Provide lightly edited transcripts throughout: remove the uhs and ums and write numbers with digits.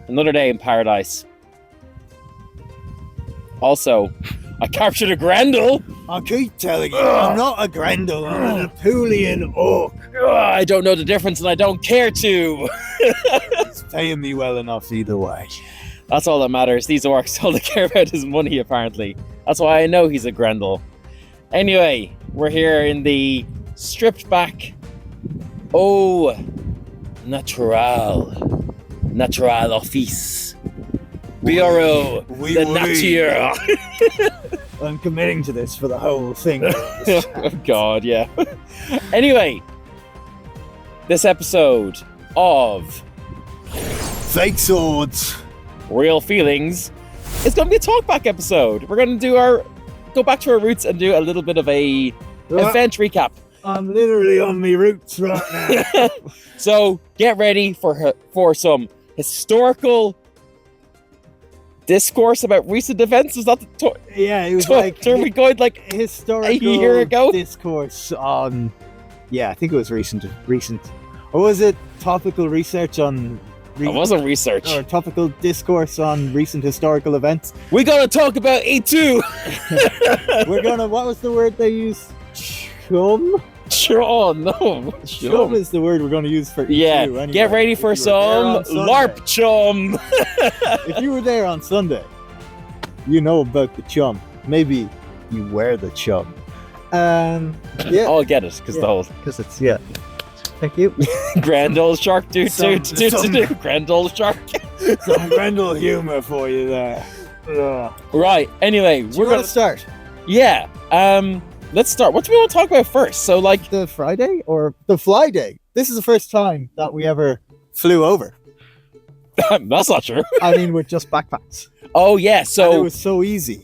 Another day in paradise. Also, I captured a Grendel. I keep telling you, I'm not a Grendel, I'm an Apulian orc. I don't know the difference and I don't care to. He's paying me well enough either way. That's all that matters. These orcs, all they care about is money, apparently. That's why I know he's a Grendel. Anyway, we're here in the stripped back natural office. Bureau de Nature. I'm committing to this for the whole thing. Oh God, yeah. Anyway, this episode of Fake Swords, Real Feelings is going to be a talkback episode. We're going to go back to our roots and do a little bit of a event recap. I'm literally on my roots right now. So get ready for some historical discourse about recent events. Was that the yeah, it was like term we going like historical a year ago? Discourse on, yeah, I think it was recent, or was it topical research on? It wasn't research. Or topical discourse on recent historical events. We're gonna talk about E2. What was the word they used? Chum? Oh no. Chum is the word we're going to use for E2. Yeah, anyway. get ready for some LARP chum. If you were there on Sunday, you know about the chum. Maybe you wear the chum. Yeah. I'll get it, because it's, yeah. Thank you. Grendel shark, Grendel shark. Some Grendel humor for you there. Right, anyway, we're going to start. Yeah, let's start. What do we want to talk about first? So, like the Friday or the Fly Day. This is the first time that we ever flew over. That's not true. I mean, with just backpacks. Oh yeah, so and it was so easy.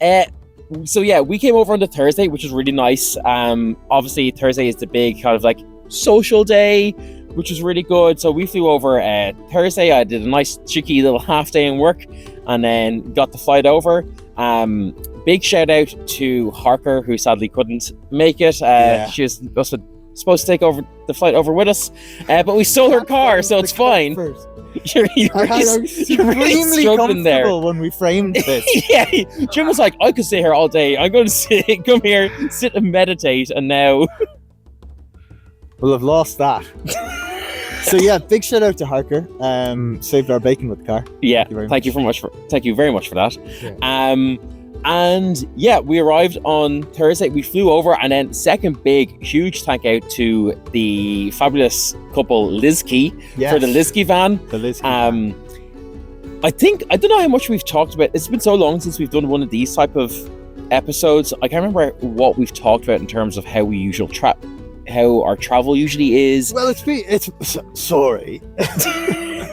So yeah, we came over on the Thursday, which was really nice. Obviously Thursday is the big kind of like social day, which was really good. So we flew over Thursday. I did a nice cheeky little half day in work, and then got the flight over. Big shout out to Harker, who sadly couldn't make it. She was supposed to take over the flight over with us, but we stole her car, so it's fine. You're really struggling there when we framed this. Yeah, Jim was like, I could stay here all day. I'm going to come here, sit and meditate, and now well, I've lost that. So yeah, big shout out to Harker. Saved our bacon with the car. Yeah, thank you very much for that. Yeah. And yeah, we arrived on Thursday. We flew over, and then second big, huge thank out to the fabulous couple Lizky for the Lizky van. The Lizky van. I don't know how much we've talked about. It's been so long since we've done one of these type of episodes. I can't remember what we've talked about in terms of how we usually how our travel usually is. Well, sorry.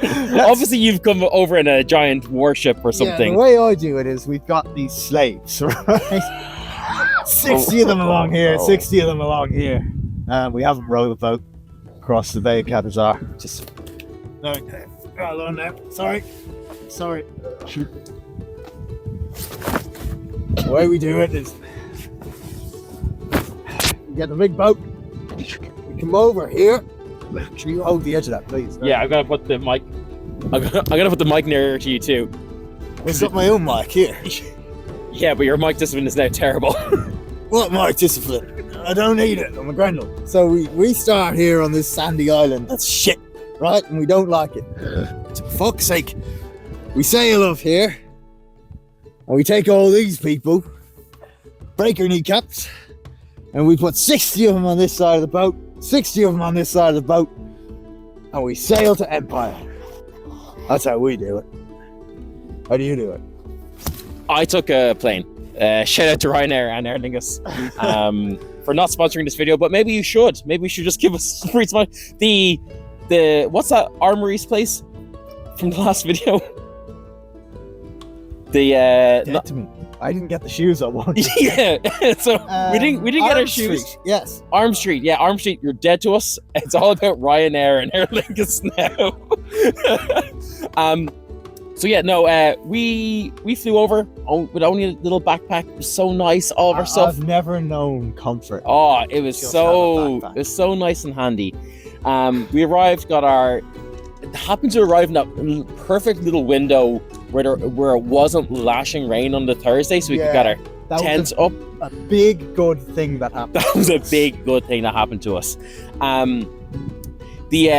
Obviously, you've come over in a giant warship or something. Yeah, the way I do it is we've got these slaves, right? 60 of them along here, 60 of them along here. We haven't rowed a boat across the Bay of Catazar. Just no, hold on now. Sorry. The way we do it is we get the big boat. We come over here. Actually, you hold the edge of that, please. Yeah, I've got to put the mic. I'm gonna put the mic nearer to you too. I've got my own mic here. Yeah, but your mic discipline is now terrible. What mic discipline? I don't need it. I'm a Grendel. So we start here on this sandy island. That's shit, right? And we don't like it. For fuck's sake, we sail off here, and we take all these people, break our kneecaps, and we put 60 of them on this side of the boat. 60 of them on this side of the boat, and we sail to Empire. That's how we do it. How do you do it? I took a plane. Shout out to Ryanair and Aer Lingus for not sponsoring this video, but maybe you should. Maybe we should just give us free sponsor. The what's that Armory's place from the last video? To me. I didn't get the shoes I wanted. Yeah, so we didn't get our shoes. Street, yes, Arm Street. Yeah, Arm Street. You're dead to us. It's all about Ryanair and Aer Lingus now. So yeah, no. We flew over with only a little backpack. It was so nice. All of our stuff. I've never known comfort. Oh, it was so nice and handy. We arrived, got our happened to arrive in that perfect little window where it wasn't lashing rain on the Thursday, so we could get our tents up. A big good thing that happened. That was a big good thing that happened to us. The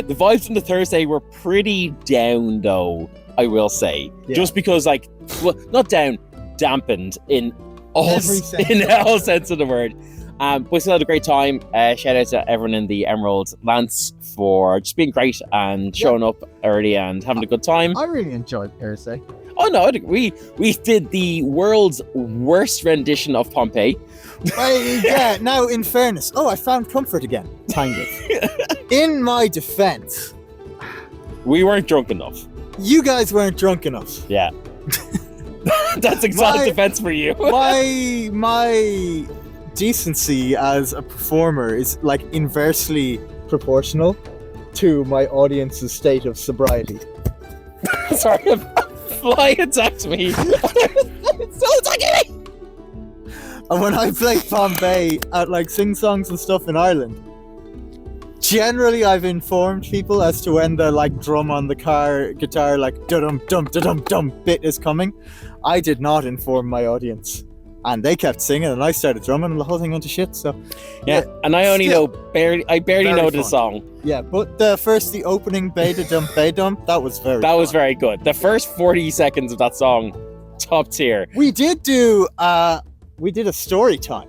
vibes on the Thursday were pretty down, though, I will say. Yeah. Just because, like, well, not down, dampened in all sense of the word. But we still had a great time. Shout out to everyone in the Emerald Lance for just being great and showing up early and having a good time. I really enjoyed Thursday. Oh no, we did the world's worst rendition of Pompeii. Yeah, now in fairness, I found comfort again, kind of. In my defense, we weren't drunk enough. You guys weren't drunk enough. Yeah. That's exotic defense for you. my decency as a performer is like inversely proportional to my audience's state of sobriety. Sorry, a fly attacked me. It's still attacking me. And when I play Pompeii at like sing-songs and stuff in Ireland, generally I've informed people as to when the like drum on the guitar like dum dum dum dum bit is coming. I did not inform my audience, and they kept singing, and I started drumming, and the whole thing went to shit. So yeah, and I only barely know the song. Yeah, but the opening Beta Dum, that was very good. The first 40 seconds of that song, top tier. We did a story time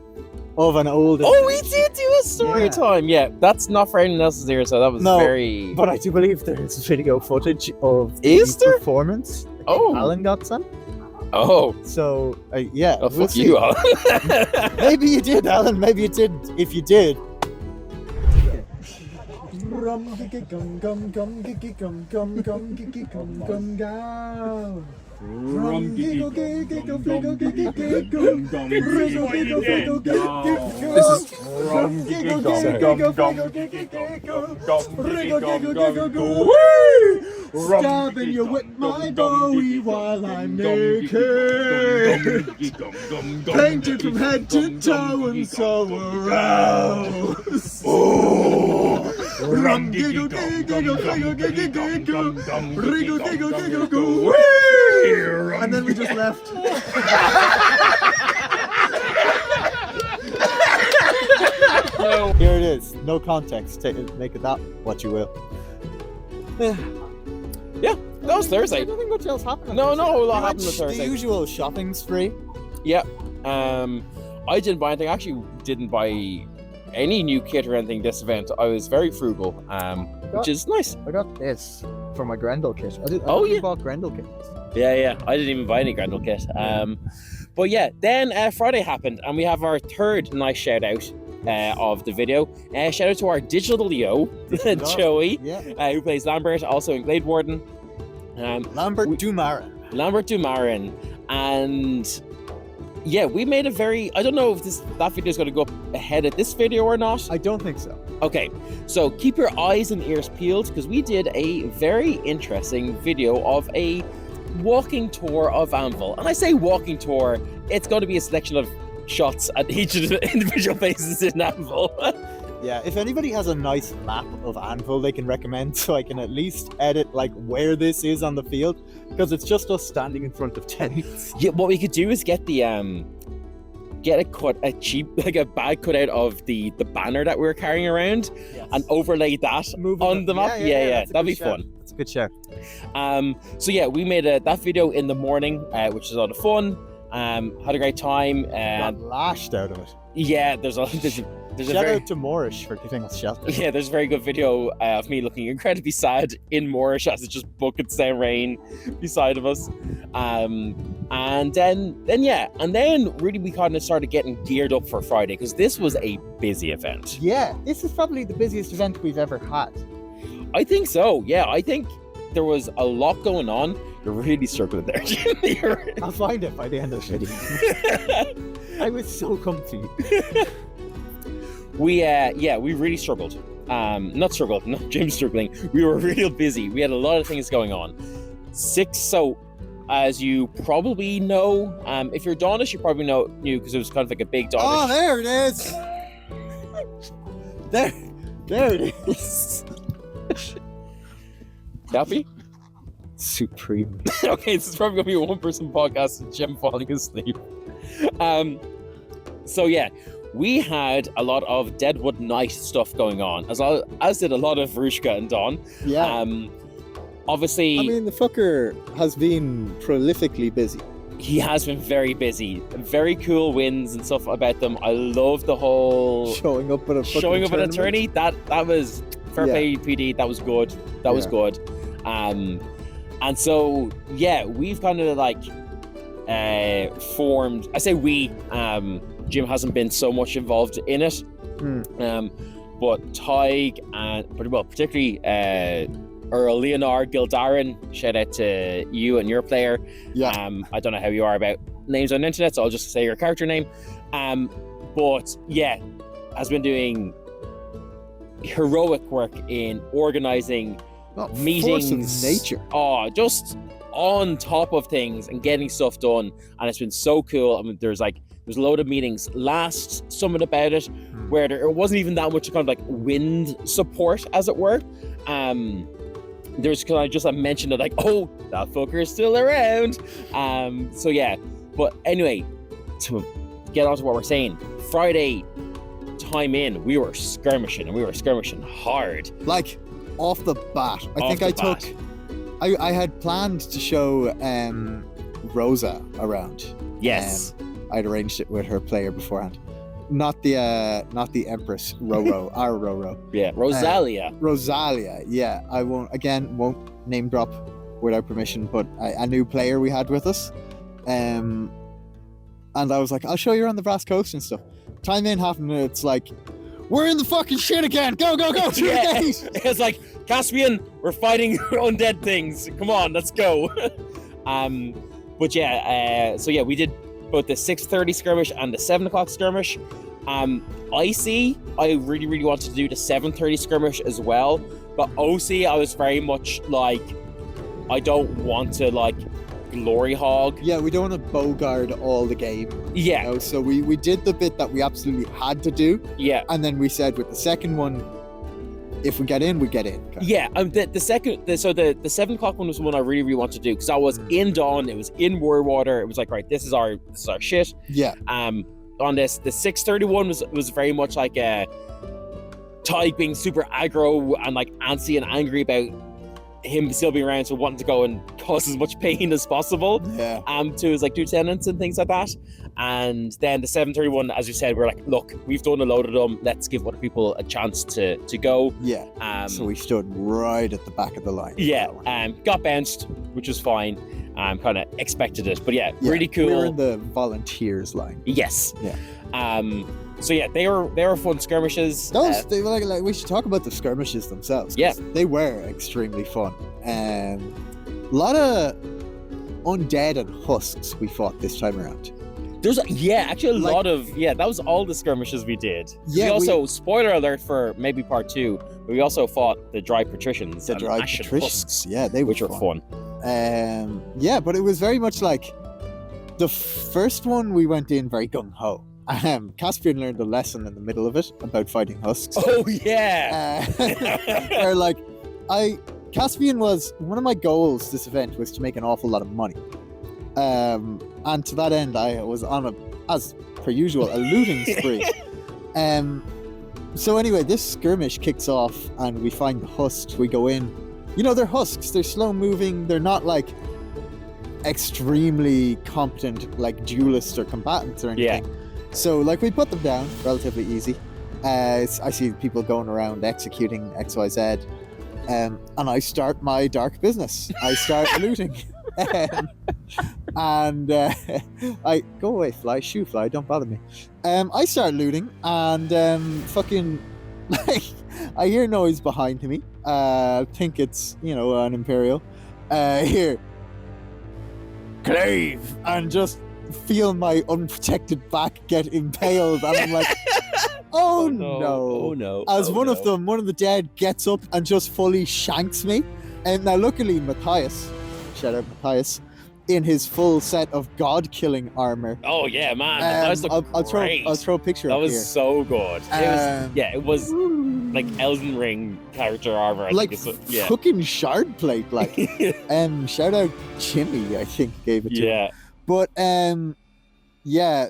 of an old. We did do a story time. Yeah, that's not for anyone else's ear, so that was very. But I do believe there is video footage of the performance. Alan got some. Oh. So, yeah. Oh, fuck you, Alan. Maybe you did, Alan. Maybe you did. If you did. Stabbing you with my bowie while I'm naked, painted from head to toe and so aroused. Rum giggle giggle giggle giggle giggle wriggle giggle giggle go. And then we just left. Here it is. No context. Make it that what you will. Yeah, that was Thursday. I don't think much else happened. No, a lot happened on Thursday. The usual shopping spree. Yeah. I didn't buy anything. I actually didn't buy any new kit or anything this event. I was very frugal, which is nice. I got this for my Grendel kit. I bought Grendel kits. Yeah. I didn't even buy any Grendel kit. But yeah, then Friday happened, and we have our third nice shout out of the video. Shout out to our digital Leo, Joey, who plays Lambert, also in Glade Warden. Lambert Dumarin. And yeah, we made a very, I don't know if that video is going to go up ahead of this video or not. I don't think so. Okay, so keep your eyes and ears peeled, because we did a very interesting video of a walking tour of Anvil. And I say walking tour, it's going to be a selection of shots at each of the individual places in Anvil. Yeah, if anybody has a nice map of Anvil they can recommend, so I can at least edit like where this is on the field, because it's just us standing in front of tents. Yeah, what we could do is get the a bag cut out of the banner that we were carrying around, and overlay that on the map. Yeah, that'd be fun. That's a good shout. So yeah, we made that video in the morning, which is a lot of fun. Had a great time. Got lashed out of it. Yeah, there's shout out to Moorish for giving us shelter. Yeah, there's a very good video of me looking incredibly sad in Moorish as it just buckets down rain beside of us. And then really we kind of started getting geared up for Friday, because this was a busy event. Yeah, this is probably the busiest event we've ever had. I think so. Yeah, I think there was a lot going on. You're really struggling there, Jimmy. I'll find it by the end of the video. I was so comfy. We really struggled. Not Jim's struggling. We were real busy. We had a lot of things going on. So as you probably know, if you're Dawnish, you probably knew because it was kind of like a big Dawnish. Oh, there it is. There it is. Happy? Supreme. Okay, this is probably gonna be a one-person podcast with Jim falling asleep. So yeah, we had a lot of Deadwood Night stuff going on, as did a lot of Vrushka and Dawn. Yeah. Obviously, I mean, the fucker has been prolifically busy. he has been very busy. Very cool wins and stuff about them. I love the whole Showing up at a tourney. That was fair play, PD. That was good. That was good. And so yeah, we've kind of like formed. I say we. Jim hasn't been so much involved in it. But Tig and particularly Earl Leonard Gildarin, shout out to you and your player. I don't know how you are about names on the internet, so I'll just say your character name. But yeah, has been doing heroic work in organizing meetings. Force of nature. Oh, just on top of things and getting stuff done, and it's been so cool. I mean, there's a load of meetings last summit about it, where there wasn't even that much kind of like wind support, as it were. There's kind of just a mention of like, oh, that fucker is still around. So yeah, but anyway, to get on to what we're saying, Friday time in, we were skirmishing, and we were skirmishing hard. Like, off the bat. I had planned to show Rosa around. Yes. I'd arranged it with her player beforehand. Not the Empress Roro, our Roro. Yeah, Rosalia. Rosalia, yeah. I won't name drop without permission, but a new player we had with us. And I was like, I'll show you around the Brass Coast and stuff. Time in half a minute, it's like, we're in the fucking shit again! Go, through the gate! It's like, Caspian, we're fighting undead things. Come on, let's go. But yeah, so yeah, we did both the 6:30 skirmish and the 7 o'clock skirmish. I really, really wanted to do the 7:30 skirmish as well, but OC, I was very much like, I don't want to like glory hog. Yeah, we don't want to bogard all the game. Yeah. You know? So we did the bit that we absolutely had to do. Yeah. And then we said with the second one, if we get in, we get in. Yeah, the 7 o'clock one was the one I really, really wanted to do, because I was in Dawn, it was in Warwater, it was like, right, this is our shit. Yeah. On this, the 6:31 was very much like Tig being super aggro and like antsy and angry about him still being around, so wanting to go and cause as much pain as possible. Yeah. To his like lieutenants and things like that. And then the 7:31, as you said, we're like, look, we've done a load of them. Let's give other people a chance to go. Yeah. So we stood right at the back of the line. Yeah. Got bounced, which was fine. Kind of expected it, but yeah, really cool. We were in the volunteers line. Yes. Yeah. So yeah, they were fun skirmishes. They were like we should talk about the skirmishes themselves. Yeah, they were extremely fun. A lot of undead and husks we fought this time around. There's actually a lot of that was all the skirmishes we did. Yeah. We also, spoiler alert for maybe part 2, but we also fought the dry patricians. The dry patricians. Yeah, they were fun. Yeah, but it was very much like the first one we went in very gung ho. Caspian learned a lesson in the middle of it about fighting husks. Oh yeah. Where like Caspian was one of my goals. This event was to make an awful lot of money, and to that end, I was on as per usual, a looting spree. So anyway, this skirmish kicks off, and we find the husks. We go in. You know, they're husks. They're slow moving. They're not like extremely competent like duelists or combatants or anything. Yeah. So, like, we put them down relatively easy. I see people going around executing XYZ, and I start my dark business. I start looting. And I go away, fly, shoo, fly, don't bother me. I start looting, and fucking, like, I hear noise behind me. I think it's, an Imperial. Here, Clave, and just feel my unprotected back get impaled, and I'm like, oh no. As one of the dead gets up and just fully shanks me. And now luckily Matthias, shout out Matthias, in his full set of god-killing armor. Oh yeah, man, that was great. I'll throw a picture That up was here. so good. It was like Elden Ring character armor. I like think it's, fucking shard plate. Like, shout out Jimmy, I think gave it to him. But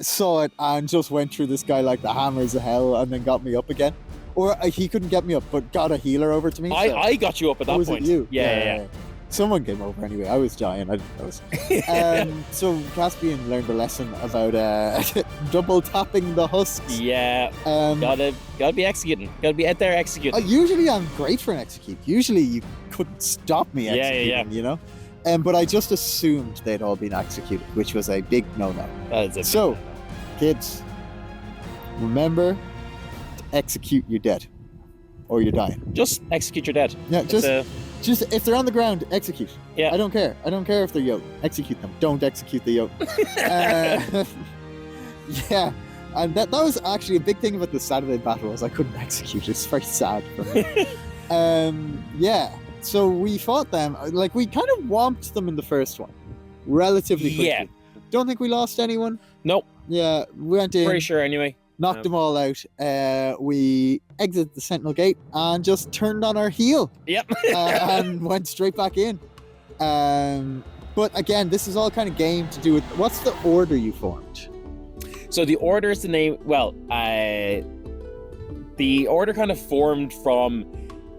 saw it and just went through this guy like the hammers of hell, and then got me up again. Or he couldn't get me up, but got a healer over to me. I got you up at that was point. It you? Yeah. Someone came over anyway. I was dying. I didn't know. So Caspian learned a lesson about double tapping the husks. Yeah. Gotta be executing. Gotta be out there executing. Usually I'm great for an execute. Usually you couldn't stop me executing, you know? But I just assumed they'd all been executed, which was a big no-no. So, kids, remember to execute your dead. Or you're dying. Just execute your dead. Yeah, just if they're on the ground, execute. Yeah. I don't care. I don't care if they're yoked. Execute them. Don't execute the yoke. Yeah. And that was actually a big thing about the Saturday battle was I couldn't execute. It's very sad for me. Yeah. So we fought them. Like, we kind of whomped them in the first one. Relatively quickly. Yeah. Don't think we lost anyone. Nope. Yeah. We went in. Pretty sure anyway. Knocked them all out. We exited the Sentinel Gate and just turned on our heel. Yep. And went straight back in. But again, this is all kind of game to do with... What's the order you formed? So the order is the name... Well, the order kind of formed from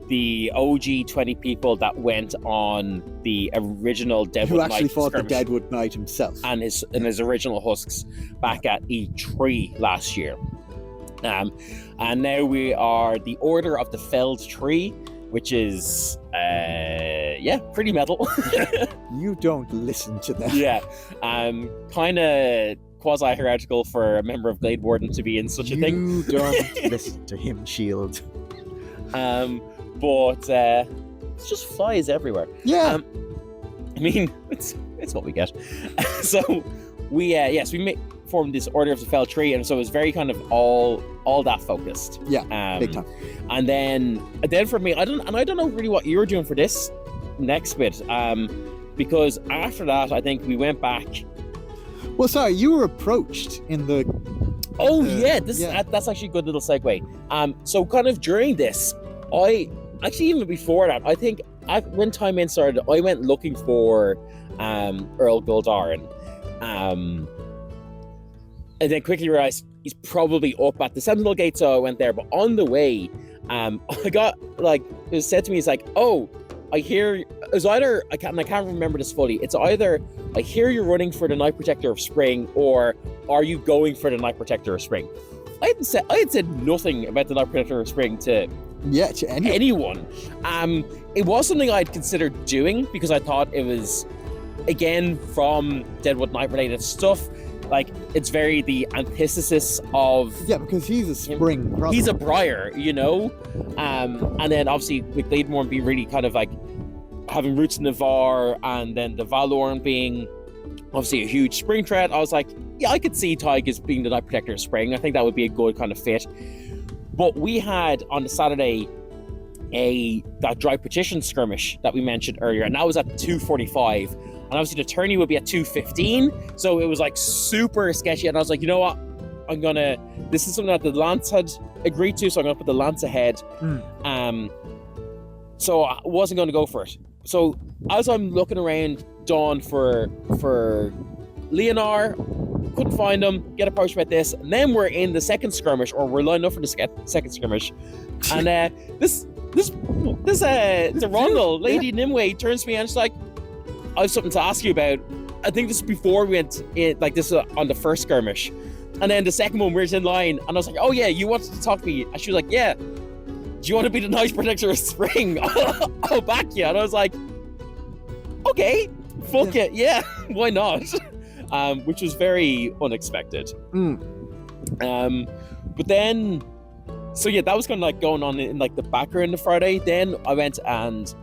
the OG 20 people that went on the original Deadwood Knight Who actually fought skirmish. the Deadwood Knight himself. And his original husks back at E3 last year. And now we are the Order of the Felled Tree, which is pretty metal. You don't listen to them. Yeah. Kind of quasi-heretical for a member of Glade Warden to be in such a thing. You don't listen to him, Shield. But it's just flies everywhere. Yeah. I mean, it's what we get. So we formed this Order of the Fell Tree, and so it was very kind of all that focused. Yeah, big time. And then for me, I don't know really what you were doing for this next bit. Because after that, I think we went back. Well, sorry, you were approached in the. Oh that's actually a good little segue. So kind of during this, even before that, I think when Time In started, I went looking for Earl Guldarin. And then quickly realized he's probably up at the Sentinel Gate, so I went there. But on the way, I got it was said to me, it's like, oh, I hear it was either I can't remember this fully. It's either I hear you're running for the Night Protector of Spring, or are you going for the Night Protector of Spring? I had said nothing about the Night Protector of Spring to anyone. It was something I'd considered doing because I thought it was, again, from Deadwood Knight related stuff. Like, it's very the antithesis of... Yeah, because he's a spring brother. He's a briar, you know? And then, obviously, with Glademoorn being really kind of like having roots in the Var, and then the Valorn being obviously a huge spring threat, I was like, yeah, I could see Tyg as being the Night Protector of Spring. I think that would be a good kind of fit. But we had, on the Saturday, that Dry Petition skirmish that we mentioned earlier, and that was at 2:45. And obviously the tourney would be at 2:15, so it was like super sketchy. And I was like, you know what? This is something that the Lance had agreed to, so I'm gonna put the Lance ahead. So I wasn't gonna go for it. So as I'm looking around Dawn for Leonard, couldn't find him, get approached about this, and then we're in the second skirmish, or we're lined up for the second skirmish. And this Rondel, Lady Nimue, turns to me and she's like, I have something to ask you about. I think this is before we went in, like this on the first skirmish. And then the second one, we were in line, and I was like, oh yeah, you wanted to talk to me. And she was like, yeah, do you want to be the Night Protector of Spring? I'll back you. And I was like, okay, fuck it, yeah, why not? Which was very unexpected. But then, so yeah, that was kind of like going on in like the background of Friday. Then I went and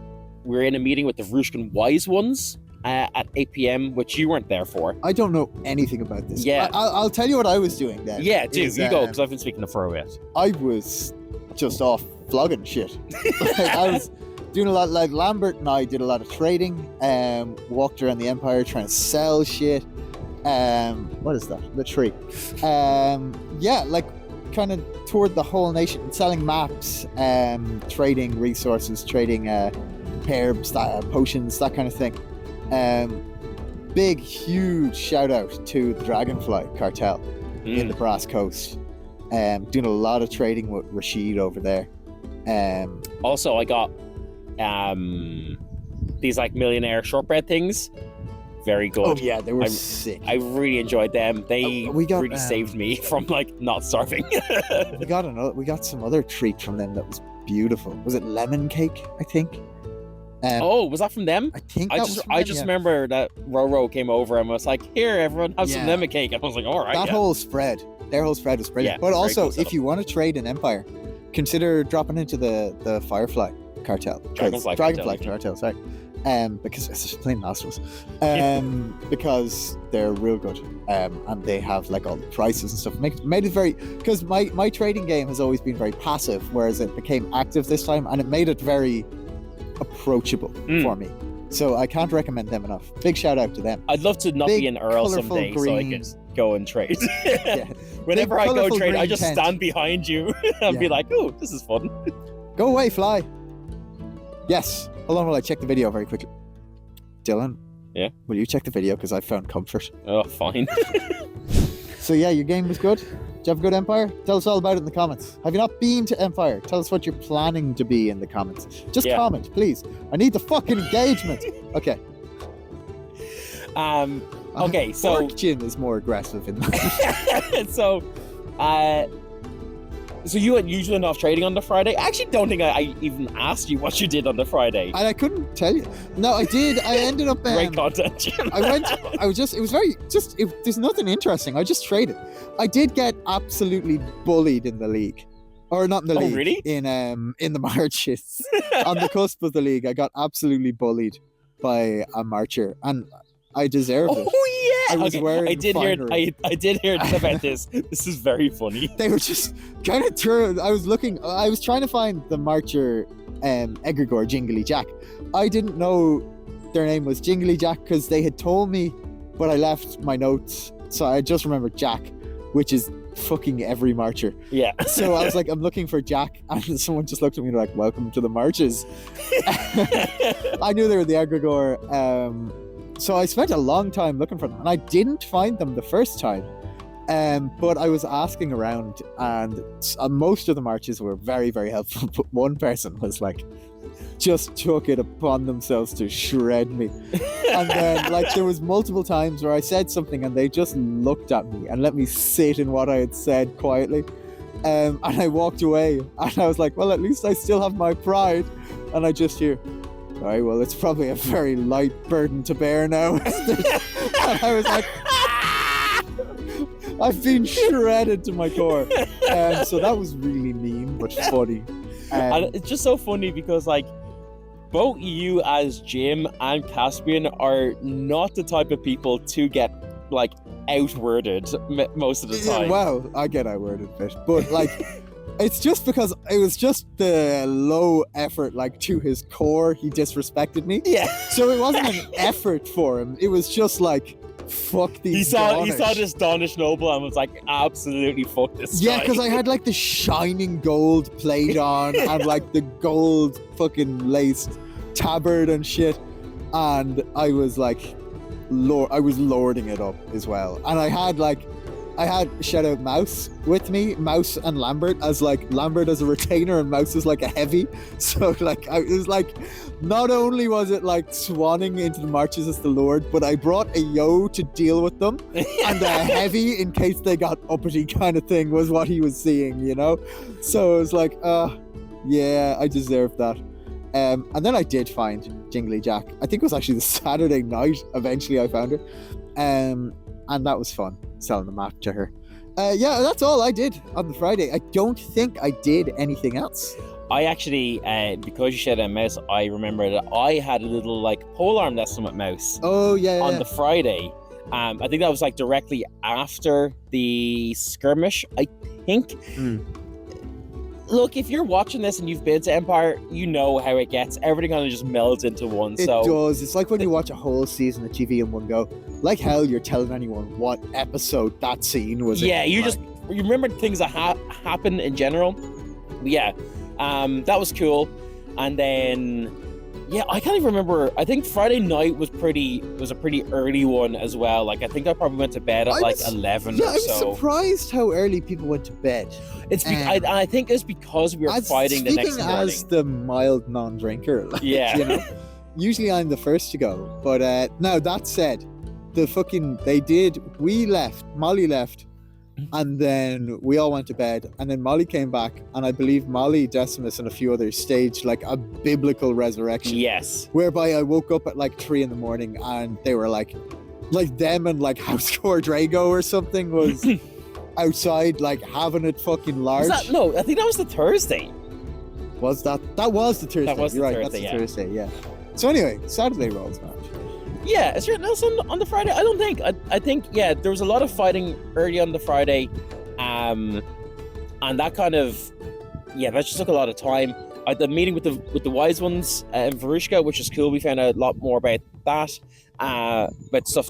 we were in a meeting with the Vrushkin Wise Ones at 8 p.m, which you weren't there for. I don't know anything about this. Yeah. I'll tell you what I was doing then. Yeah, you go, because I've been speaking for a bit. I was just off flogging shit. I doing a lot. Like Lambert and I did a lot of trading. Walked around the Empire trying to sell shit. What is that? The tree. Yeah, like kind of toured the whole nation, selling maps, trading resources, trading herbs, potions, that kind of thing. Big, huge shout out to the Dragonfly cartel in the Brass Coast. Doing a lot of trading with Rashid over there. Also, I got these like millionaire shortbread things. Very good. Oh yeah, they were sick. I really enjoyed them. They really saved me from like not starving. we got some other treat from them that was beautiful. Was it lemon cake? I think. Was that from them? I think I just remember that Roro came over and was like, "Here, everyone, have some lemon cake." And I was like, "All right." Their whole spread was brilliant. Yeah, but also, cool if you want to trade an Empire, consider dropping into the Firefly cartel. Dragonfly cartel. Sorry. Because it's just plain assholes. Because they're real good. And they have like all the prices and stuff. Made it very, because my trading game has always been very passive, whereas it became active this time, and it made it very approachable for me. So I can't recommend them enough. Big shout out to them. I'd love to not be an Earl someday, so I could go and trade. Whenever I go trade, I just stand behind you and be like, "Oh, this is fun." Go away, fly. Yes. Hold on while I check the video very quickly. Dylan? Yeah? Will you check the video, because I found comfort. Oh, fine. So yeah, your game was good? Did you have a good Empire? Tell us all about it in the comments. Have you not been to Empire? Tell us what you're planning to be in the comments. Just comment, please. I need the fucking engagement. Okay. Okay, so... Jin is more aggressive in that. So you usually went off trading on the Friday? I actually don't think I even asked you what you did on the Friday. And I couldn't tell you. No, I did. I ended up... Great content, Jim. There's nothing interesting. I just traded. I did get absolutely bullied in the league. Or not in the league. Oh, really? In the marches. On the cusp of the league, I got absolutely bullied by a marcher. And I deserved it. Oh yeah! I was wearing I did hear about this. This is very funny. They were just kind of true. I was trying to find the marcher egregore Jingly Jack. I didn't know their name was Jingly Jack because they had told me, but I left my notes, so I just remembered Jack, which is fucking every marcher. Yeah. So I was like, I'm looking for Jack, and someone just looked at me and like, "Welcome to the marches." I knew they were the egregore. So I spent a long time looking for them, and I didn't find them the first time. But I was asking around, and most of the marches were very, very helpful. But one person was like, just took it upon themselves to shred me. And then, like, there was multiple times where I said something, and they just looked at me and let me sit in what I had said quietly. And I walked away, and I was like, well, at least I still have my pride. And I just hear, "All right, well, it's probably a very light burden to bear now." And I was like, I've been shredded to my core. So that was really mean, but funny. And it's just so funny because, like, both you as Jim and Caspian are not the type of people to get, like, outworded most of the time. Well, I get outworded a bit, but, like... It's just because it was just the low effort, like, to his core, he disrespected me. Yeah. So it wasn't an effort for him. It was just like, fuck these He saw this Donish noble and was like, absolutely fuck this guy. Yeah, because I had like the shining gold plate on and like the gold fucking laced tabard and shit. And I was like, I was lording it up as well. And I had shout out Mouse with me, Mouse and Lambert, as like Lambert as a retainer and Mouse is like a heavy. So like it was like, not only was it like swanning into the marches as the Lord, but I brought a yo to deal with them, and a heavy in case they got uppity kind of thing was what he was seeing, you know. So it was like, yeah, I deserved that. And then I did find Jingly Jack. I think it was actually the Saturday night. Eventually, I found her. And that was fun, selling the map to her. Yeah, that's all I did on the Friday. I don't think I did anything else. I actually, because you said a Mouse, I remember that I had a little like polearm lesson with Mouse. Oh, yeah. On the Friday. I think that was like directly after the skirmish, I think. look, if you're watching this and you've been to Empire, you know how it gets. Everything kind of just melds into one. It does. It's like when you watch a whole season of TV in one go. Like hell, you're telling anyone what episode that scene was. Yeah, in. you remember things that happen in general. Yeah, that was cool. And then, yeah, I can't even remember. I think Friday night was a pretty early one as well. Like, I think I probably went to bed at 11 or so. Yeah, I was surprised how early people went to bed. It's I think it's because we were fighting the next morning. Speaking as the mild non-drinker, like, yeah, you know, usually I'm the first to go. But now that said, we left, Molly left, and then we all went to bed, and then Molly came back, and I believe Molly, Decimus, and a few others staged like a biblical resurrection. Yes. Whereby I woke up at like 3 a.m, and they were like them and like Housecore Drago or something was outside like having it fucking large. No, I think that was the Thursday. Was that was the Thursday? That was the You're right, Thursday, that's the Thursday, yeah. So anyway, Saturday rolls match. Yeah, is there anything else on the Friday? I don't think. I think, yeah, there was a lot of fighting early on the Friday. And that kind of, yeah, that just took a lot of time. The meeting with the wise ones in Varushka, which is cool. We found out a lot more about that. About stuff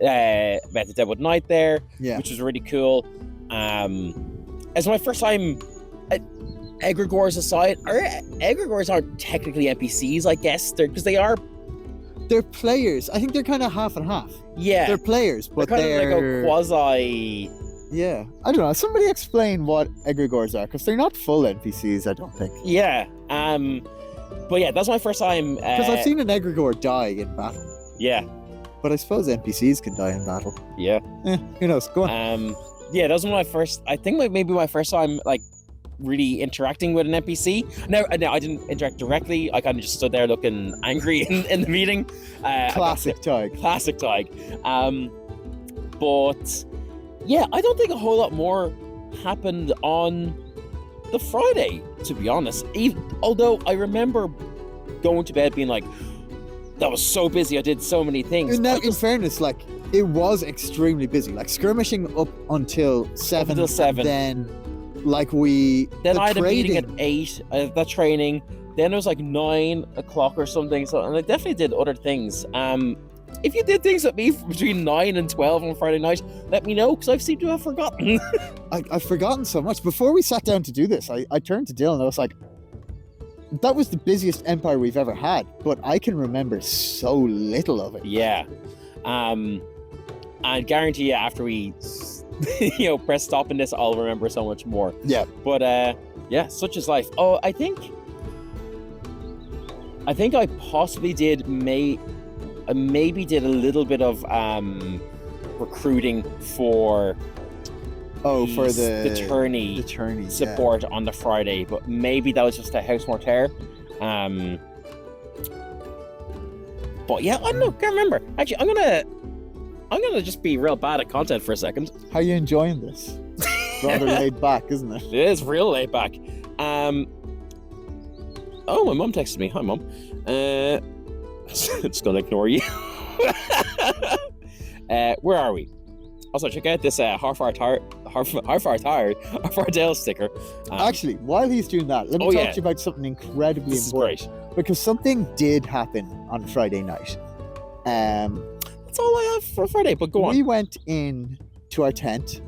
about the Deadwood Knight there, which was really cool. It's my first time, egregores aside, egregores aren't technically NPCs, I guess, they're players. I think they're kind of half and half. Yeah. They're players, but they're kind of like a quasi... Yeah. I don't know. Somebody explain what egregores are, because they're not full NPCs, I don't think. Yeah. But yeah, that's my first time... Because I've seen an egregore die in battle. Yeah. But I suppose NPCs can die in battle. Yeah. Who knows? Go on. Yeah, that was my first... I think maybe my first time, like, really interacting with an NPC. No, I didn't interact directly. I kind of just stood there looking angry in the meeting. Classic Tig. Classic Tig. But yeah, I don't think a whole lot more happened on the Friday, to be honest. Although I remember going to bed being like, that was so busy, I did so many things. Now, in fairness, like, it was extremely busy. Like, skirmishing up until 7. Then I had a meeting at 8, that training, then it was like 9 o'clock or something, so, and I definitely did other things. If you did things with me between 9 and 12 on Friday night, let me know, because I seem to have forgotten. I've forgotten so much. Before we sat down to do this, I turned to Dylan and I was like, that was the busiest Empire we've ever had, but I can remember so little of it. Yeah. And guarantee you, after we press stop in this, I'll remember so much more. Yeah. But yeah, such is life. Oh, I think I possibly did maybe did a little bit of recruiting for the Tourney support on the Friday, but maybe that was just a House Mortaire. But yeah, I don't know, can't remember. Actually, I'm gonna just be real bad at content for a second. How are you enjoying this? Rather laid back, isn't it? It is real laid back. Oh, my mum texted me. Hi, Mum. Just gonna ignore you. Where are we? Also, check out this Hearthfire sticker. Actually, while he's doing that, let me talk to you about something incredibly important. Great. Because something did happen on Friday night. That's all I have for Friday, but go on. We went in to our tent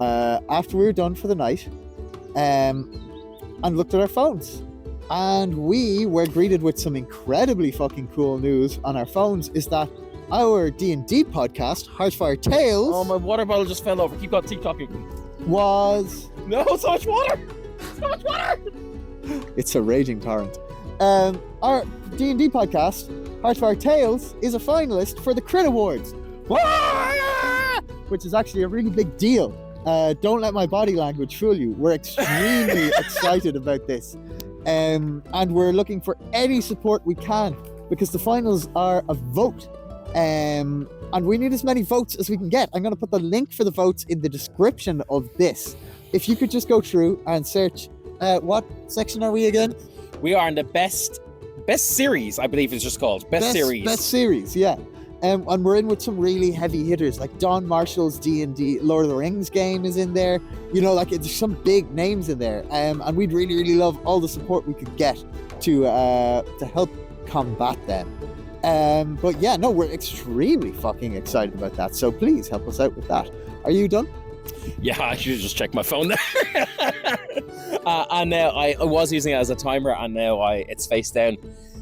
after we were done for the night and looked at our phones. And we were greeted with some incredibly fucking cool news on our phones, is that our D&D podcast, Hearthfiretales... Oh, my water bottle just fell over. Keep talking. Was... No, so much water! So much water! It's a raging torrent. Our D&D podcast, Hearthfiretales, is a finalist for the Crit Awards. Which is actually a really big deal. Don't let my body language fool you. We're extremely excited about this. And we're looking for any support we can, because the finals are a vote. And we need as many votes as we can get. I'm going to put the link for the votes in the description of this. If you could just go through and search, what section are we again? We are in the best series, I believe it's just called. Best series. Best series, yeah. And we're in with some really heavy hitters, like Don Marshall's D&D Lord of the Rings game is in there. You know, like there's some big names in there. And we'd really, really love all the support we could get to help combat them. But yeah, no, we're extremely fucking excited about that. So please help us out with that. Are you done? Yeah, I should just check my phone there. And now I was using it as a timer, and now it's face down.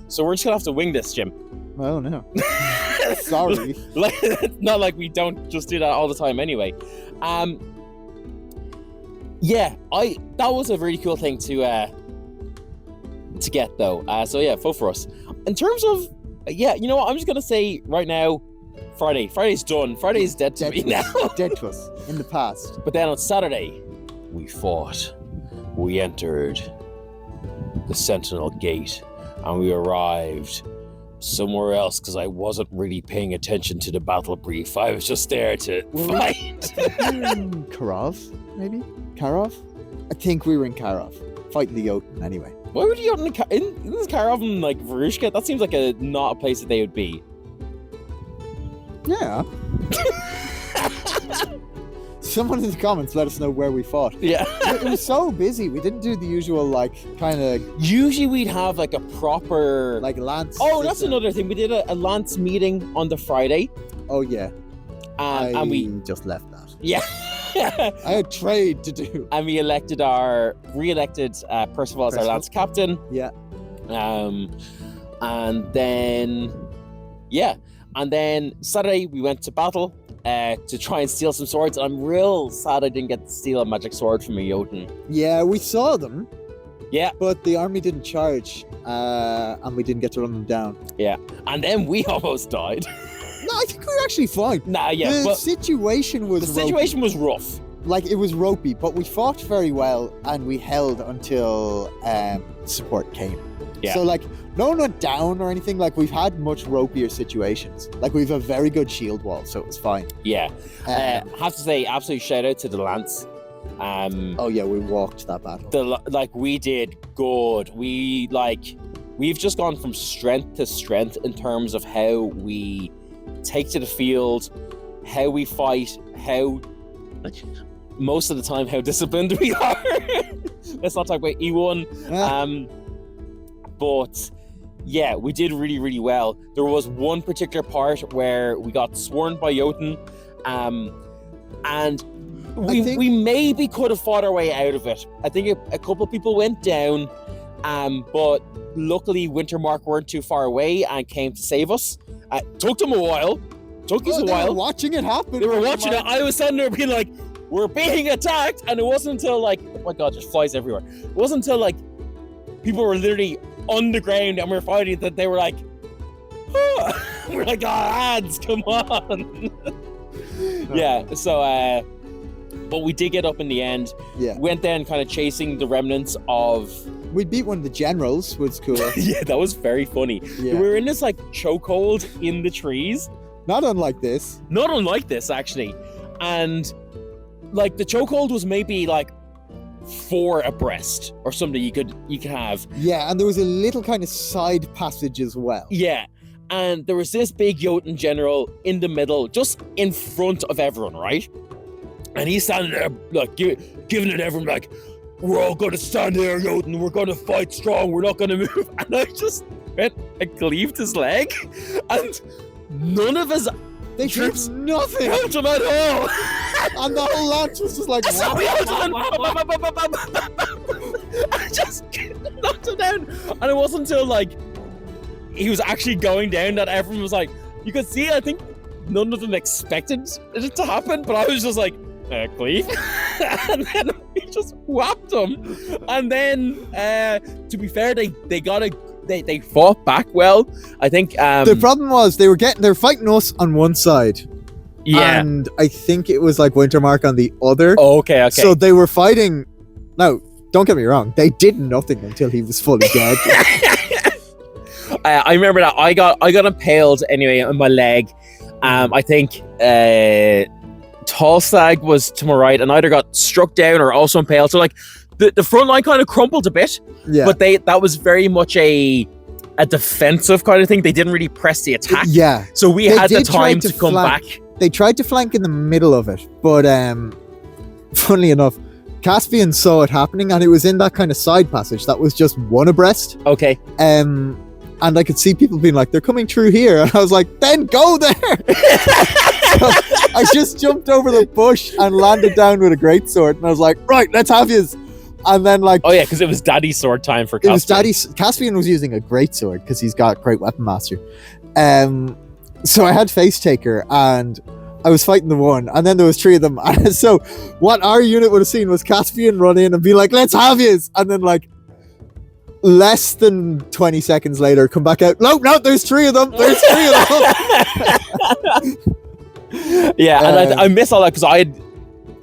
So we're just gonna have to wing this, Jim. Oh no. Sorry. It's not like we don't just do that all the time anyway. Yeah, that was a really cool thing to get though. So yeah, vote for us. In terms of you know what, I'm just gonna say right now, Friday's done. Friday's dead to me now. Dead to us in the past. But then on Saturday, we fought. We entered the Sentinel Gate, and we arrived somewhere else because I wasn't really paying attention to the battle brief. I was just there to fight. Karov, maybe? Karov? I think we were in Karov. Fighting the Jotun, anyway. Why would you in Karov and like Varushka? That seems like not a place that they would be. Yeah. Someone in the comments let us know where we fought. Yeah. It was so busy. We didn't do the usual, like, kind of... Usually we'd have, like, a proper... Like, Lance... Oh, that's another thing. We did a Lance meeting on the Friday. Oh, yeah. And we... just left that. Yeah. I had trade to do. And we re-elected Percival as our Lance captain. Yeah. And then... Yeah. And then Saturday we went to battle to try and steal some swords. I'm real sad I didn't get to steal a magic sword from a Jotun. Yeah, we saw them. Yeah. But the army didn't charge, and we didn't get to run them down. Yeah. And then we almost died. No, I think we were actually fine. Nah, yeah. The situation was rough. Like, it was ropey, but we fought very well, and we held until support came. Yeah. So, like, no one went down or anything. Like, we've had much ropier situations. Like, we've a very good shield wall, so it was fine. Yeah. Have to say, absolute shout out to the Lance. Oh yeah, we walked that battle. We did good. We've just gone from strength to strength in terms of how we take to the field, how we fight, how most of the time how disciplined we are. Let's not talk about E1. But yeah, we did really, really well. There was one particular part where we got swarmed by Jotun, and we maybe could have fought our way out of it. I think a couple of people went down, but luckily Wintermark weren't too far away and came to save us. Took them a while. Took us a while. They were watching it happen. They were watching it. I was standing there being like, we're being attacked, and it wasn't until like, oh my god, just flies everywhere. It wasn't until like people were literally on the ground and we're fighting that they were like, oh. We're like, lads, come on. Yeah, so but we did get up in the end. Yeah. Went then kind of chasing the remnants of... We beat one of the generals, which was cool. Yeah, that was very funny. Yeah. We were in this like chokehold in the trees. Not unlike this. Not unlike this, actually. And like the chokehold was maybe like 4 abreast or something you could have. Yeah, and there was a little kind of side passage as well. Yeah, and there was this big Jotun general in the middle, just in front of everyone, right? And he's standing there, like, giving it everyone, like, we're all going to stand here, Jotun, we're going to fight strong, we're not going to move. And I just went and cleaved his leg, and none of his They did nothing. Helped him at all. And the whole lance was just like... So we all done. I just knocked him down. And it wasn't until, like, he was actually going down that everyone was like... You could see, I think, none of them expected it to happen, but I was just like, cleave. And then we just whapped him. And then, to be fair, they fought back well. I think the problem was they were fighting us on one side. Yeah. And I think it was like Wintermark on the other. Oh, okay. So they were fighting. Now, don't get me wrong, they did nothing until he was fully dead. I remember that I got impaled anyway on my leg. I think Tallstag was to my right and either got struck down or also impaled. So like the front line kind of crumpled a bit. Yeah. But that was very much a a defensive kind of thing. They didn't really press the attack. Yeah. So we They had the did try time to to come flank. back. They tried to flank in the middle of it, but funnily enough, Caspian saw it happening, and it was in that kind of side passage that was just one abreast. Okay. And I could see people being like, they're coming through here. And I was like, then go there. So I just jumped over the bush and landed down with a greatsword. And I was like, right, let's have his. And then like... Oh yeah, because it was Daddy's sword time for Caspian. It was Daddy's... Caspian was using a greatsword because he's got great weapon master. So I had Face Taker and I was fighting the one. And then there was 3 of them. And so what our unit would have seen was Caspian run in and be like, let's have his. And then like... less than 20 seconds later, come back out. No, there's 3 of them. There's 3 of them. Yeah, and I miss all that because I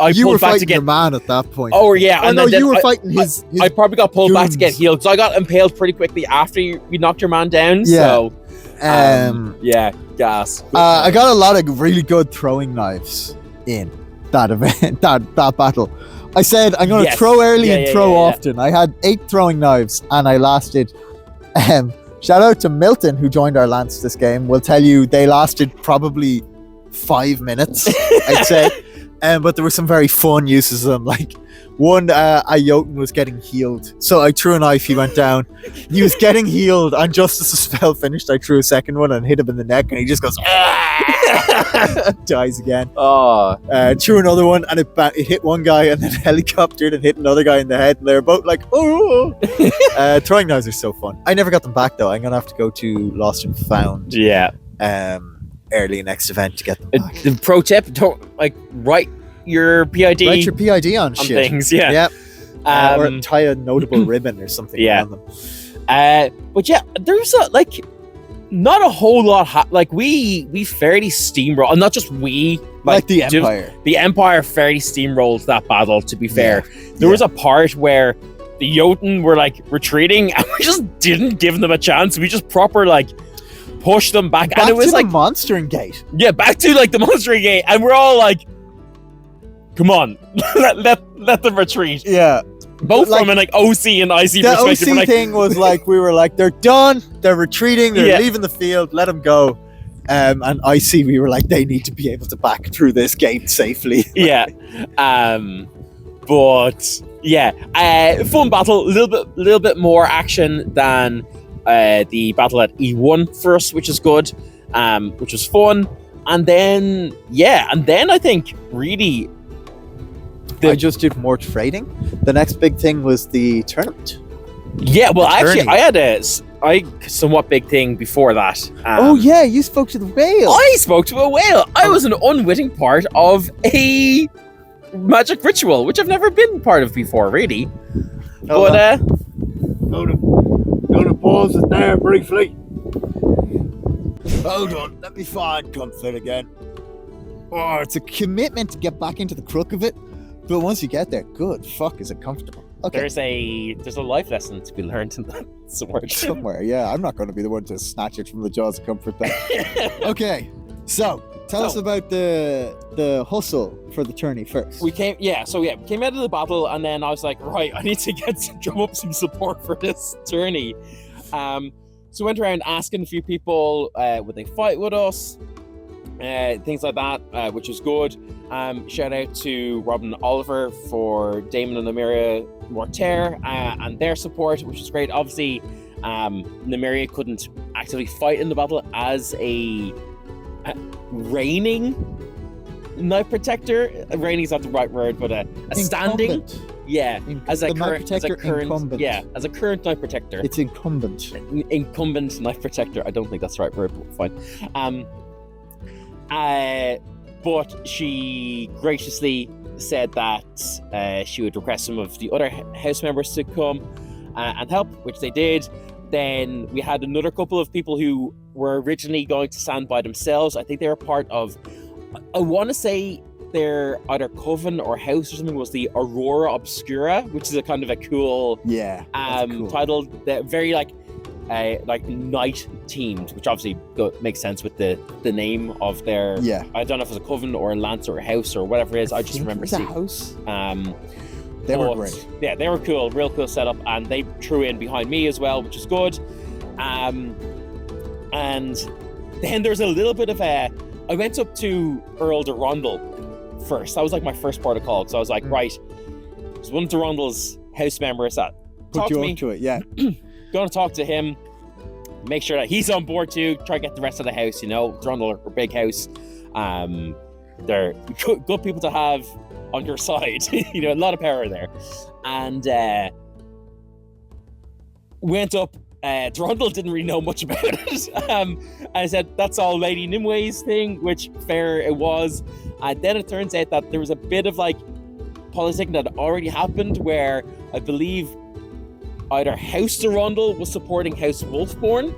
you pulled were back fighting to get your man at that point. Oh yeah, and then you were fighting his. I probably got pulled back to get goons. healed because I got impaled pretty quickly after you knocked your man down. Yeah. So yeah, gas. I got a lot of really good throwing knives in that event, that battle. I said I'm going to throw early and throw often. I had 8 throwing knives and I lasted. Shout out to Milton who joined our lance this game. Will tell you they lasted probably 5 minutes, I'd say. But there were some very fun uses of them. Like one, a Jotun was getting healed, so I threw a knife. He went down. He was getting healed, and just as the spell finished, I threw a second one and hit him in the neck, and he just goes, dies again. Threw another one, and it hit one guy, and then helicoptered and hit another guy in the head, and they were both like, oh. Throwing knives are so fun. I never got them back though. I'm gonna have to go to Lost and Found. Yeah. Early next event to get them back. The pro tip: don't write your PID. Write your PID on shit. Things. Yeah. Yep. Or tie a notable ribbon or something around them. But yeah, there's not a whole lot. We fairly steamrolled. Not just we. Like the Empire. The Empire fairly steamrolled that battle. To be fair, there was a part where the Jotun were retreating, and we just didn't give them a chance. We just pushed them back, and it was the monstering gate. Yeah, back to the monstering gate, and we're all like, "Come on, let them retreat." Yeah, both from an OC and IC the perspective. The OC thing was we were like, they're done, they're retreating, they're leaving the field, let them go. And IC, we were like, they need to be able to back through this gate safely. Yeah, but yeah, fun battle, little bit more action than the battle at E1 for us, which is good, which was fun. And then I think really I just did more trading. The next big thing was the tournament. Yeah, well, Tourney. I had a somewhat big thing before that. You spoke to the whale. I spoke to a whale. I was an unwitting part of a magic ritual, which I've never been part of before, really. But Gonna pause it there briefly. Hold on, let me find comfort again. Oh, it's a commitment to get back into the crook of it, but once you get there, good fuck, is it comfortable? Okay. There's a life lesson to be learned in that somewhere. Yeah, I'm not going to be the one to snatch it from the jaws of comfort then. Okay, so tell us about the hustle for the tourney first. We came out of the battle, and then I was like, right, I need to drum up some support for this tourney. So went around asking a few people would they fight with us, things like that, which was good. Shout out to Robin and Oliver for Damon and Nymeria Mortaire and their support, which is great. Obviously, Nymeria couldn't actively fight in the battle as a reigning Knight Protector. Reigning is not the right word, but a standing. Yeah, as a current Knight Protector. It's incumbent. Incumbent Knight Protector. I don't think that's the right word, but fine. But she graciously said that she would request some of the other house members to come and help, which they did. Then we had another couple of people who were originally going to stand by themselves. I think they were part of, I want to say their either coven or house or something was the Aurora Obscura, which is a kind of a cool title. That very night themed, which obviously makes sense with the name of their. Yeah. I don't know if it's a coven or a lance or a house or whatever it is. I just remember seeing a house. They were great. Yeah, they were cool, real cool setup, and they threw in behind me as well, which is good. And then there's a little bit of I went up to Earl de Rondel first. That was like my first port of call. So I was like, right, there's one of de Rondel's house members that Put you up to it, yeah. Going to talk to him, make sure that he's on board too, try to get the rest of the house, de Rondel are a big house. They're good people to have on your side, a lot of power there. And went up, Drundle didn't really know much about it. And I said, that's all Lady Nimwe's thing, which fair it was. And then it turns out that there was a bit of like politicking that already happened where I believe either House Durandal was supporting House Wolfborn,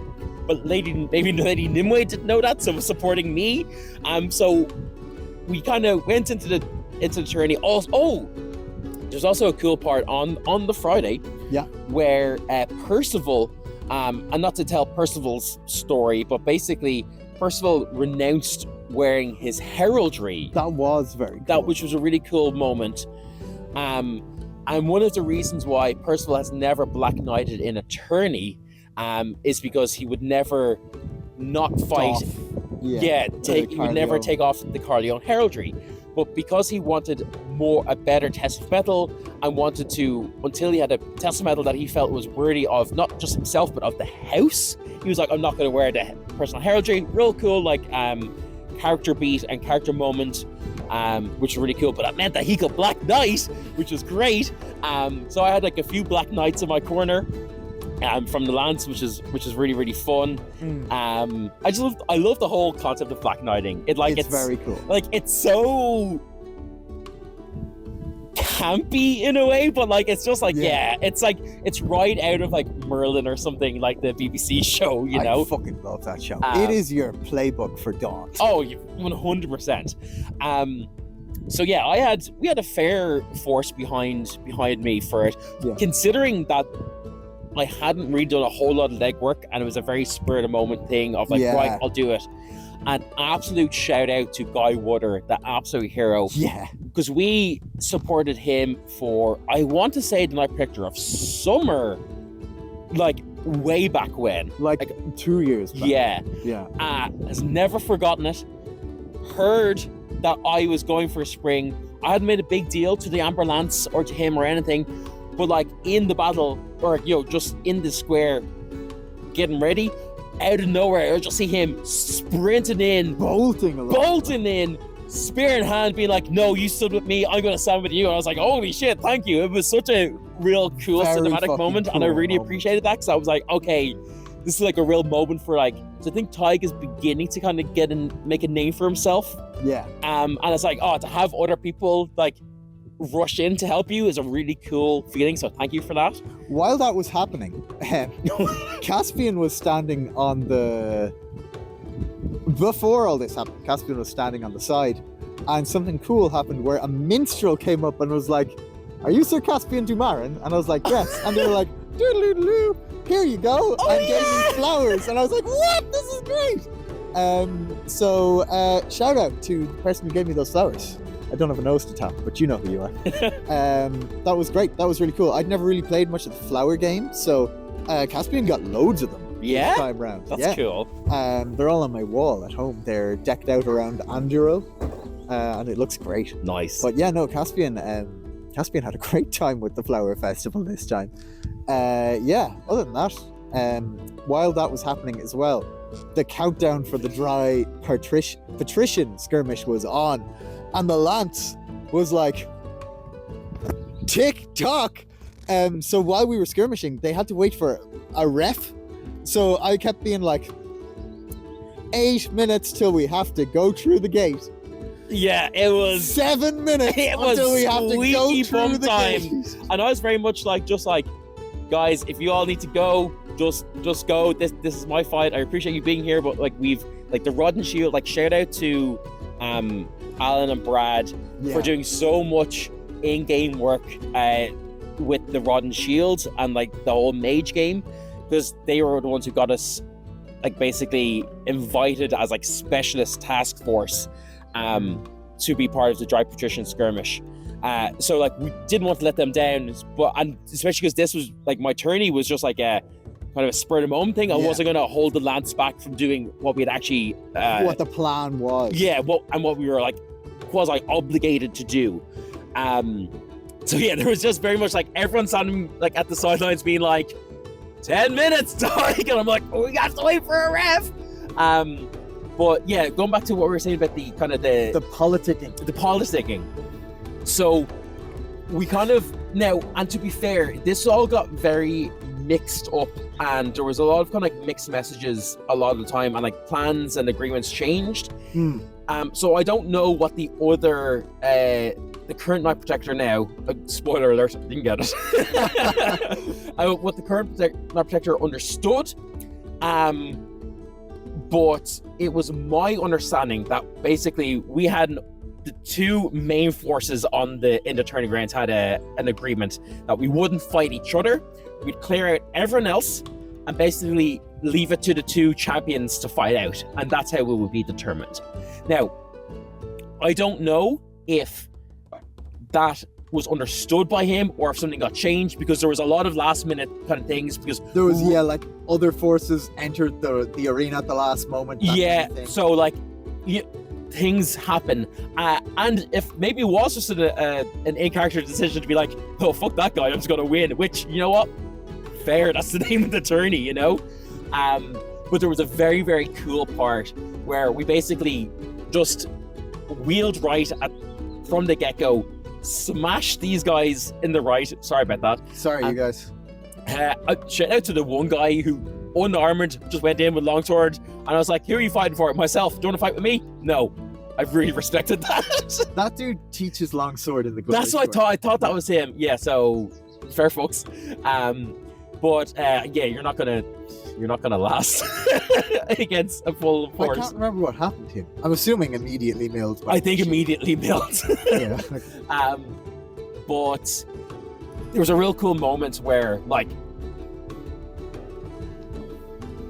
but Lady Nimue didn't know that, so was supporting me. So we kind of went into the tourney. There's also a cool part on the Friday, where Percival, and not to tell Percival's story, but basically Percival renounced wearing his heraldry. That was very cool. Which was a really cool moment. And one of the reasons why Percival has never Black Knighted in a tourney is because he would never not fight. He would never take off the Carleon heraldry. But because he wanted a better test of metal, and wanted to, until he had a test of metal that he felt was worthy of not just himself, but of the house, he was like, I'm not going to wear the personal heraldry. Real cool, like, character beat and character moment, which was really cool. But that meant that he could Black Knight, which was great. So I had like a few Black Knights in my corner, from the Lance, which is really, really fun. I love the whole concept of Black Knighting. It's very cool. Like, it's so campy in a way, but like it's just like it's like it's right out of like Merlin or something, like the BBC show, I fucking love that show. It is your playbook for Dawn. 100%. So yeah, we had a fair force behind me for it, considering that I hadn't really done a whole lot of legwork, and it was a very spur of the moment thing of like, right, I'll do it. An absolute shout out to Guy Wooder, the absolute hero. Yeah. Because we supported him for, I want to say, the night predictor of summer, like way back when. Like 2 years back. Yeah. Has never forgotten it. Heard that I was going for a spring. I hadn't made a big deal to the Amber Lance or to him or anything, but like in the battle, or just in the square, getting ready, out of nowhere, I just see him sprinting in, bolting in, spear in hand, being like, "No, you stood with me. I'm going to stand with you." And I was like, "Holy shit, thank you!" It was such a real cool cinematic moment, and I really appreciated that, because I was like, "Okay, this is like a real moment for like." So I think Tyg is beginning to kind of get and make a name for himself. Yeah. And it's like, to have other people like rush in to help you is a really cool feeling, so thank you for that. While that was happening, Caspian was standing on the... Before all this happened, Caspian was standing on the side, and something cool happened where a minstrel came up and was like, "Are you Sir Caspian Dumarin?" And I was like, "Yes." And they were like, "Doodle-doodle-doo, here you go," and gave me flowers. And I was like, "What? This is great!" So shout out to the person who gave me those flowers. I don't have a nose to tap, but you know who you are. That was great. That was really cool. I'd never really played much of the flower game, so Caspian got loads of them this time round. That's cool. They're all on my wall at home. They're decked out around Anduro, and it looks great. Nice. But yeah, no, Caspian had a great time with the Flower Festival this time. Other than that, while that was happening as well, the countdown for the dry patrician skirmish was on. And the Lance was like, tick-tock. So while we were skirmishing, they had to wait for a ref. So I kept being like, 8 minutes till we have to go through the gate. Yeah, it was 7 minutes until we have to go through the gate. And I was very much like, guys, if you all need to go, just go. This is my fight. I appreciate you being here, but like we've like the Rod and Shield, like shout out to Alan and Brad for doing so much in-game work with the Rod and Shield and like the whole mage game, because they were the ones who got us like basically invited as like specialist task force to be part of the Dry Patrician skirmish. So like we didn't want to let them down, and especially because this was like my tourney was just like a kind of a spur of the moment thing. I wasn't going to hold the lance back from doing what we had actually what the plan was. Yeah, what we were like quasi obligated to do. So yeah, there was just very much like everyone standing like at the sidelines being like 10 minutes dying, and I'm like, oh, we have to wait for a ref. But yeah, going back to what we were saying about the kind of the politicking. So we kind of now, and to be fair, this all got very mixed up, and there was a lot of kind of like mixed messages a lot of the time, and like plans and agreements changed. So I don't know what the other the current Knight Protector now, spoiler alert, didn't get it. What the current Knight Protector understood, but it was my understanding that basically we had the two main forces in the tourney grounds had an agreement that we wouldn't fight each other. We'd clear out everyone else and basically leave it to the two champions to fight out, and that's how it would be determined. Now, I don't know if that was understood by him or if something got changed, because there was a lot of last minute kind of things, because there was like other forces entered the arena at the last moment. So like things happen, and if maybe it was just an in-character decision to be like, oh fuck that guy, I'm just gonna win, which, you know what, fair, that's the name of the tourney, you know. But there was a very, very cool part where we basically just wheeled right from the get-go, smashed these guys in the right. Sorry about that. Sorry, you guys. Shout out to the one guy who, unarmored, just went in with longsword, and I was like, who are you fighting for? Myself. Do you want to fight with me? No. I really respected that. That dude teaches longsword in the glory. That's what I thought. I thought that was him. Yeah, so fair folks. But yeah, you're not gonna last against a full force. I can't remember what happened to him. I'm assuming immediately milled. I think immediately milled. Yeah. But there was a real cool moment where, like,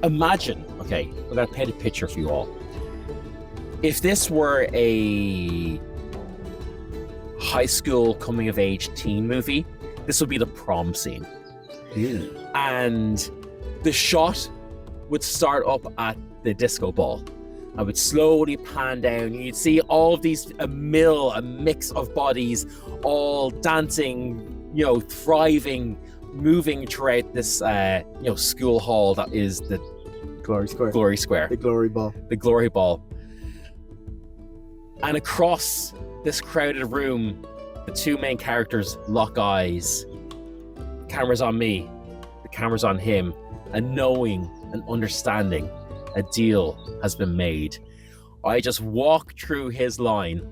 imagine, okay, I'm gonna paint a picture for you all. If this were a high school coming of age teen movie, this would be the prom scene. And the shot would start up at the disco ball. I would slowly pan down. You'd see all of these, a mix of bodies, all dancing, you know, thriving, moving throughout this, school hall that is the Glory Square. The Glory Ball. And across this crowded room, the two main characters lock eyes. The camera's on me, the camera's on him, and knowing and understanding a deal has been made. I just walk through his line.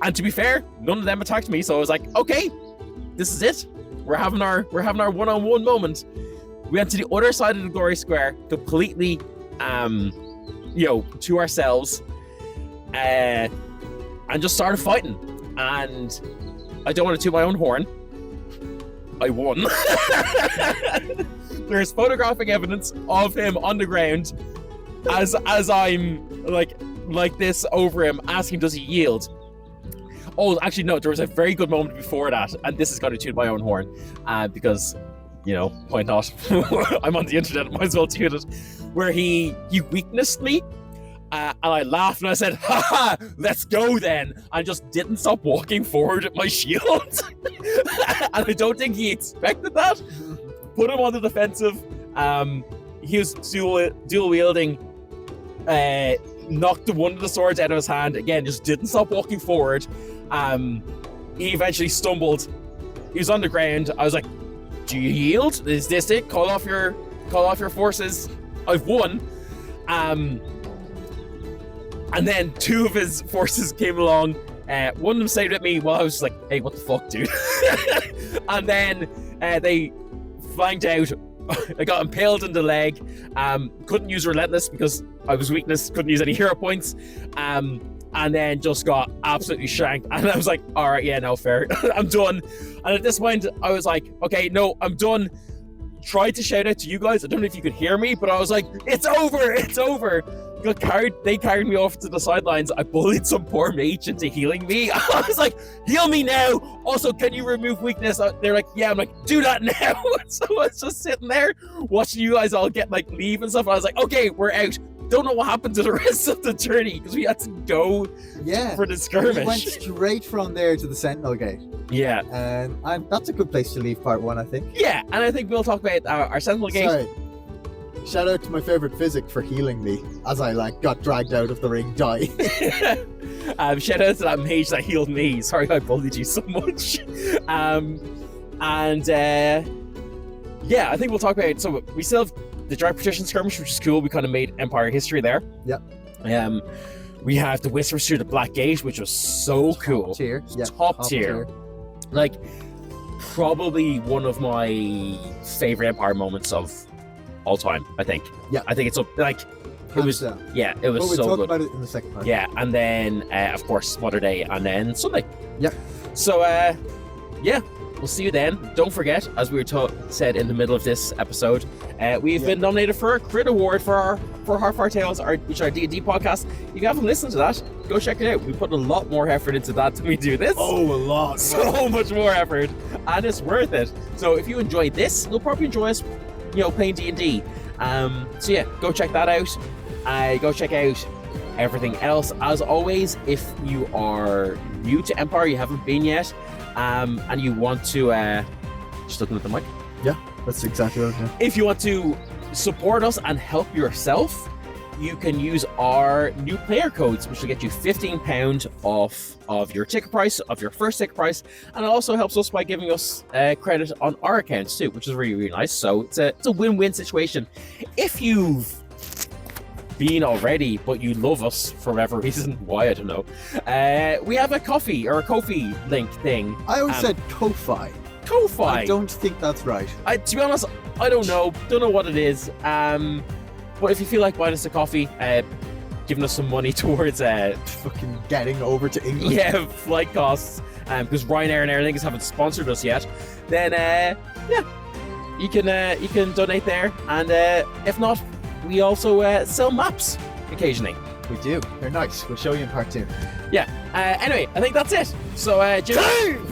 And to be fair, none of them attacked me, so I was like, okay, this is it. We're having our one-on-one moment. We went to the other side of the Glory Square, completely to ourselves, and just started fighting. And I don't want to toot my own horn, I won. There's photographic evidence of him on the ground as I'm like this over him, asking does he yield. Oh, actually no, there was a very good moment before that, and this is going to toot my own horn, because, you know, why not? I'm on the internet, might as well toot it. Where he weaknessed me, and I laughed and I said, haha, let's go then, and just didn't stop walking forward with my shield. And I don't think he expected that. Put him on the defensive. He was dual wielding, knocked one of the swords out of his hand. Again, just didn't stop walking forward. He eventually stumbled. He was on the ground. I was like, do you yield? Is this it? Call off your forces. I've won. And then two of his forces came along. One of them stayed with me while I was just like, hey, what the fuck, dude? And then they flanked out. I got impaled in the leg. Couldn't use Relentless because I was weakness. Couldn't use any hero points. And then just got absolutely shanked. And I was like, all right, yeah, no, fair. I'm done. And at this point, I was like, okay, no, I'm done. Tried to shout out to you guys. I don't know if you could hear me, but I was like, it's over. they carried me off to the sidelines. I bullied some poor mage into healing me. I was like, heal me now. Also, can you remove weakness? They're like, yeah. I'm like, do that now. So I was just sitting there watching you guys all get like leave and stuff. I was like, okay, we're out. Don't know what happened to the rest of the journey because we had to go for the skirmish. We went straight from there to the Sentinel Gate. Yeah. And that's a good place to leave part 1, I think. Yeah, and I think we'll talk about our Sentinel Gate. Sorry. Shout out to my favourite physic for healing me as I got dragged out of the ring dying. Shout out to that mage that healed me. Sorry I bullied you so much. Yeah, I think we'll talk about it. So we still have the Dark Partition Skirmish, which is cool. We kind of made Empire history there. Yep. We have the Whispers through the Black Gate, which was so cool. Tier. Yeah, top tier. Like, probably one of my favorite Empire moments of all time, I think. Yeah. I think it's up, like, it was so good. We'll talk about it in the second part. Yeah, and then, of course, Mother Day, and then Sunday. Yeah. So, yeah, we'll see you then. Don't forget, as we were said in the middle of this episode, we've been nominated for a Crit Award for Hearthfiretales, which is our D&D podcast. If you haven't listened to that, go check it out. We put a lot more effort into that than we do this. Oh, a lot. So much more effort, and it's worth it. So if you enjoyed this, you'll probably enjoy us, playing D&D. So yeah, go check that out. Go check out everything else. As always, if you are new to Empire, you haven't been yet, and you want to just looking at the mic. Yeah, that's exactly what I'm doing. If you want to support us and help yourself, you can use our new player codes, which will get you £15 off of your ticket price, of your first ticket price, and it also helps us by giving us credit on our accounts too, which is really, really nice. So it's a win-win situation. If you've been already, but you love us for whatever reason, why I don't know, we have a coffee or a Ko-fi link thing. I always said Ko-fi. Ko-fi. I don't think that's right. To be honest, I don't know what it is. But if you feel like buying us a coffee, giving us some money towards fucking getting over to England. Yeah, flight costs, because Ryanair and Aer Lingus haven't sponsored us yet, then you can donate there, and if not, we also sell maps occasionally. We do. They're nice. We'll show you in part 2. Yeah. Anyway, I think that's it. So, Jim.